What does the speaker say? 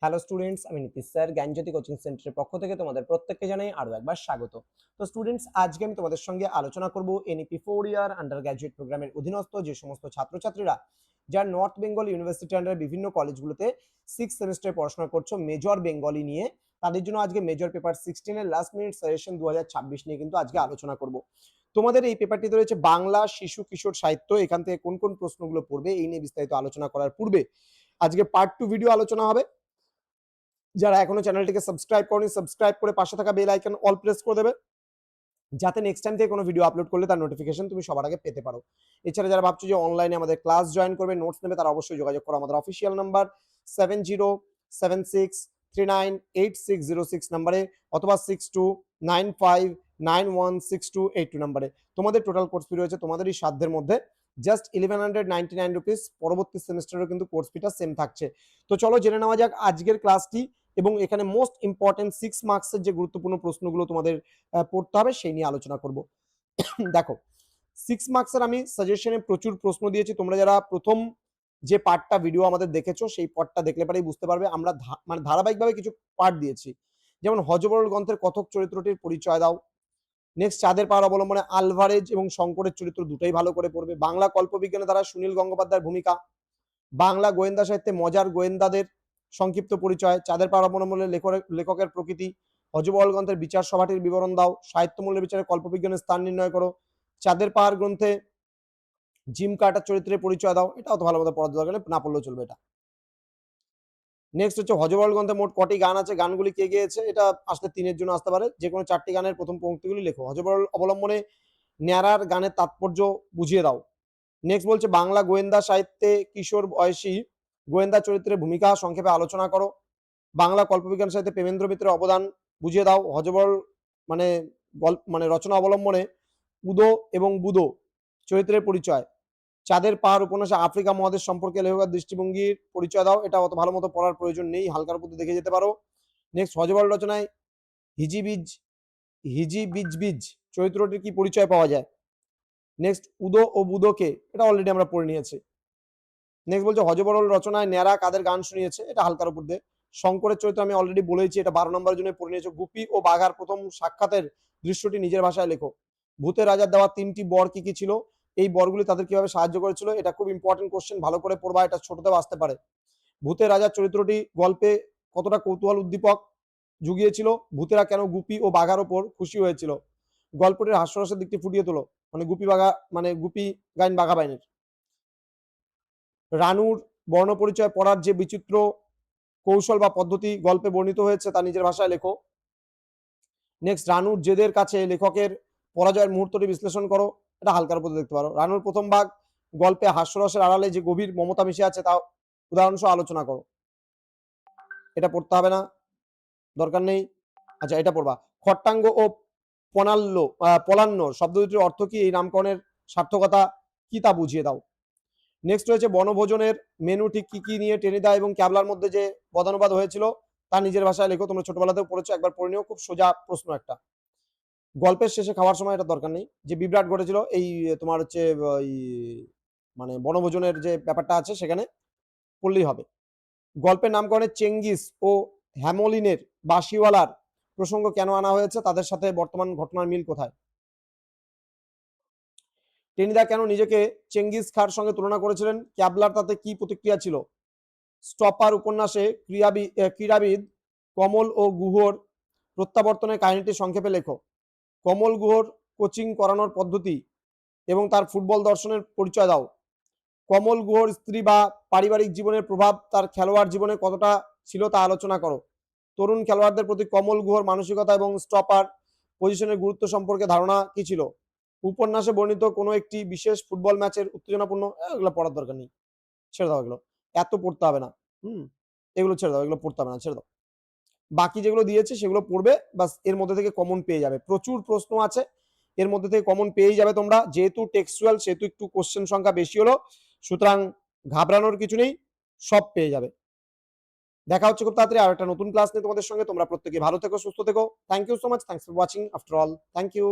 Hello students, আমি Nitish sir জ্ঞানজ্যোতি coaching সেন্টারের পক্ষ থেকে তোমাদের প্রত্যেককে জানাই আরো একবার স্বাগত। তো স্টুডেন্টস, আজকে আমি তোমাদের সঙ্গে আলোচনা করব এনইপি 4 ইয়ার আন্ডার গ্র্যাজুয়েট প্রোগ্রামের অধীনস্থ যে সমস্ত ছাত্রছাত্রীরা যারা নর্থ বেঙ্গল ইউনিভার্সিটি আন্ডার বিভিন্ন কলেজগুলোতে 6 সেমিস্টারে পড়াশোনা করছো মেজর বেঙ্গলি নিয়ে, তাদের জন্য আজকে মেজর পেপার 16 এর লাস্ট মিনিট সাজেশন 2026 নিয়ে কিন্তু আজকে আলোচনা করব। তোমাদের এই পেপারটিতে রয়েছে বাংলা, শিশু কিশোর সাহিত্য। এখান থেকে কোন কোন প্রশ্নগুলো পড়বে এই নিয়ে বিস্তারিত আলোচনা করার পূর্বে আজকে পার্ট 2 ভিডিও আলোচনা হবে। যারা এখনো চ্যানেলটিকে সাবস্ক্রাইব করনি, সাবস্ক্রাইব করে পাশে থাকা বেল আইকন অল প্রেস করে দেবে, যাতে নেক্সট টাইম থেকে কোনো ভিডিও আপলোড করলে তার নোটিফিকেশন তুমি সবার আগে পেতে পারো। এছাড়া যারা ভাবছো যে অনলাইনে আমাদের ক্লাস জয়েন করবে, নোটস নেবে, তারা অবশ্যই যোগাযোগ করো আমাদের অফিসিয়াল নাম্বার 7076398606 নাম্বারে অথবা 6295916282 নাম্বারে। তোমাদের টোটাল কোর্স ফি রয়েছে তোমাদেরই সাধ্যের মধ্যে জাস্ট 1199 রুপিস। পরবর্তী সেমিস্টারেও কিন্তু কোর্স ফিটা সেম থাকছে। তো চলো জেনে নেওয়া যাক আজকের ক্লাসটি, এবং এখানে মোস্ট ইম্পর্টেন্ট 6 মার্কসের যে গুরুত্বপূর্ণ প্রশ্নগুলো তোমাদের পড়তে হবে সেই নিয়ে আলোচনা করব। দেখো, 6 মার্কসের আমি সাজেশনে প্রচুর প্রশ্ন দিয়েছি। তোমরা যারা প্রথম যে পার্টটা ভিডিও আমাদের দেখেছো সেই পার্টটা দেখলে পারেই বুঝতে পারবে আমরা মানে ধারাবাহিকভাবে কিছু পার্ট দিয়েছি। যেমন হযবরল গ্রন্থের কথক চরিত্রটির পরিচয় দাও। নেক্সট চাঁদের পাহাড় অবলম্বনে আলভারেজ এবং শঙ্করের চরিত্র দুটোই ভালো করে পড়বে। বাংলা কল্পবিজ্ঞানের দ্বারা সুনীল গঙ্গোপাধ্যায়ের ভূমিকা। বাংলা গোয়েন্দা সাহিত্যে মজার গোয়েন্দাদের সংক্ষিপ্ত পরিচয়। চাঁদের পাহাড় অবলম্বনে লেখকের প্রকৃতি। হযবরল গ্রন্থের বিচার সভাটির বিবরণ দাও। সাহিত্যমূল্যের বিচারে কল্পবিজ্ঞানের স্থান নির্ণয় করো। চাঁদের পাহাড় গ্রন্থে জিম কার্টার চরিত্রের পরিচয় দাও। এটাও তো ভালো মতো পড়ার দরকার নেই, না পড়লেও চলবে এটা। নেক্সট হচ্ছে হযবরল গ্রন্থে মোট কটি গান আছে, গানগুলি কে গেয়েছে? এটা আসলে 3-এর জন্য আসতে পারে, যে কোনো 4টি গানের প্রথম পংক্তিগুলি লেখো। হযবরল অবলম্বনে ন্যাড়ার গানের তাৎপর্য বুঝিয়ে দাও। নেক্সট বলছে বাংলা গোয়েন্দা সাহিত্যে কিশোর বয়সী গোয়েন্দা চরিত্রের ভূমিকা সংক্ষেপে আলোচনা করো। বাংলা কল্পবিজ্ঞান সাহিত্যে প্রেমেন্দ্র মিত্রের অবদান বুঝিয়ে দাও। হযবরল মানে মানে রচনা অবলম্বনে উদো এবং বুদো চরিত্রের পরিচয়। চাঁদের পাহাড় উপন্যাসে আফ্রিকা মহাদেশ সম্পর্কে লেখকের দৃষ্টিভঙ্গির পরিচয় দাও। এটা অত ভালো মতো পড়ার প্রয়োজন নেই, হালকার উপর দেখে যেতে পারো। নেক্সট হযবরল রচনায় হিজিবিজ হিজিবিজবিজ চরিত্রটির কি পরিচয় পাওয়া যায়। নেক্সট উদো ও বুদোকে, এটা অলরেডি আমরা পড়ে নিয়েছি। নেক্সট বলছে হযবরল রচনায় ন্যাড়া কাদের গান শুনিয়েছে, এটা হালকার উপর দিয়ে। শঙ্করের চরিত্র আমি অলরেডি বলেছি, এটা 12 নম্বরের জন্য পড়ে নিয়েছো। গুপি ও বাঘার প্রথম সাক্ষাতের দৃশ্যটি নিজের ভাষায় লেখো। ভূতের রাজার দেওয়া 3টি বর কি কি ছিল, এই বরগুলি তাদের কিভাবে সাহায্য করেছিল। এটা খুব ইম্পর্টেন্ট কোশ্চেন, ভালো করে পড়বা, এটা ছোটতেও আসতে পারে। ভূতের রাজার চরিত্রটি গল্পে কতটা কৌতূহল উদ্দীপক জুগিয়েছিল। ভূতেরা কেন গুপি ও বাঘার ওপর খুশি হয়েছিল। গল্পটির হাস্যরসের দিকটি ফুটিয়ে তোলো। মানে গুপি বাঘা মানে গুপি গাইন বাঘা বাইনের। রানুর বর্ণপরিচয় পড়ার যে বিচিত্র কৌশল বা পদ্ধতি গল্পে বর্ণিত হয়েছে তা নিজের ভাষায় লেখো। নেক্সট রানুর জেদের কাছে লেখকের পরাজয়ের মুহূর্তটি বিশ্লেষণ করো। এটা হালকার উপর দেখতে পারো। রানুর প্রথম ভাগ গল্পে হাস্যরসের আড়ালে যে গভীর মমতা মিশে আছে তা উদাহরণসহ আলোচনা করো। এটা পড়তে হবে না, দরকার নেই। আচ্ছা, এটা পড়বা। খট্টাঙ্গ ও পলান্ন শব্দ দুটির অর্থ কি, এই নামকরণের সার্থকতা কি তা বুঝিয়ে দাও। নেক্সট রয়েছে বনভোজনের মেনু ঠিক কি কি নিয়ে টেনিদা এবং ক্যাবলার মধ্যে যে পদানুবাদ হয়েছিল তা নিজের ভাষায় লেখো। তোমরা ছোটবেলাতেও পড়েছো, একবার পড়ে নিও, খুব সোজা প্রশ্ন একটা। গল্পের শেষে খাওয়ার সময় এটা দরকার নেই, যে বিভ্রাট ঘটেছিল এই তোমার হচ্ছে ওই মানে বনভোজনের যে ব্যাপারটা আছে সেখানে পড়লেই হবে। গল্পের নামকরণে চেঙ্গিস ও হ্যামলিনের বাঁশিওয়ালার প্রসঙ্গ কেন আনা হয়েছে, তাদের সাথে বর্তমান ঘটনার মিল কোথায়। টেনিদা কেন নিজেকে চেঙ্গিস খার সঙ্গে তুলনা করেছিলেন, ক্যাবলার তাতে কি প্রতিক্রিয়া ছিল। স্টপার উপন্যাসে ক্রীড়াবিদ কমল ও গুহর প্রত্যাবর্তনের কাহিনীটি সংক্ষেপে লেখো। কমল গুহর কোচিং করানোর পদ্ধতি এবং তার ফুটবল দর্শনের পরিচয় দাও। কমল গুহর স্ত্রী বা পারিবারিক জীবনের প্রভাব তার খেলোয়াড় জীবনে কতটা ছিল তা আলোচনা করো। তরুণ খেলোয়াড়দের প্রতি কমল গুহর মানসিকতা এবং স্টপার পজিশনের গুরুত্ব সম্পর্কে ধারণা কি ছিল। উপন্যাসে বর্ণিত কোনো একটি বিশেষ ফুটবল ম্যাচের উত্তেজনাপূর্ণ, এগুলো পড়ার দরকার নেই, ছেড়ে দাও, এগুলো এত পড়তে হবে না। হুম, এগুলো ছেড়ে দাও, এগুলো পড়তে হবে না, ছেড়ে দাও। বাকি যেগুলো দিয়েছে সেগুলো পড়বে, বাস এর মধ্যে থেকে কমন পেয়ে যাবে। প্রচুর প্রশ্ন আছে, এর মধ্যে থেকে কমন পেয়ে যাবে তোমরা। যেহেতু টেক্সচুয়াল সেহেতু একটু কোশ্চেন সংখ্যা বেশি হলো, সুতরাং ঘাবড়ানোর কিছু নেই, সব পেয়ে যাবে। দেখা হচ্ছে খুব তাড়াতাড়ি আর একটা নতুন ক্লাস নিয়ে তোমাদের সঙ্গে। তোমরা প্রত্যেকে ভালো থেকো, সুস্থ থেকো। Thank you so much, thanks for watching after all, thank you.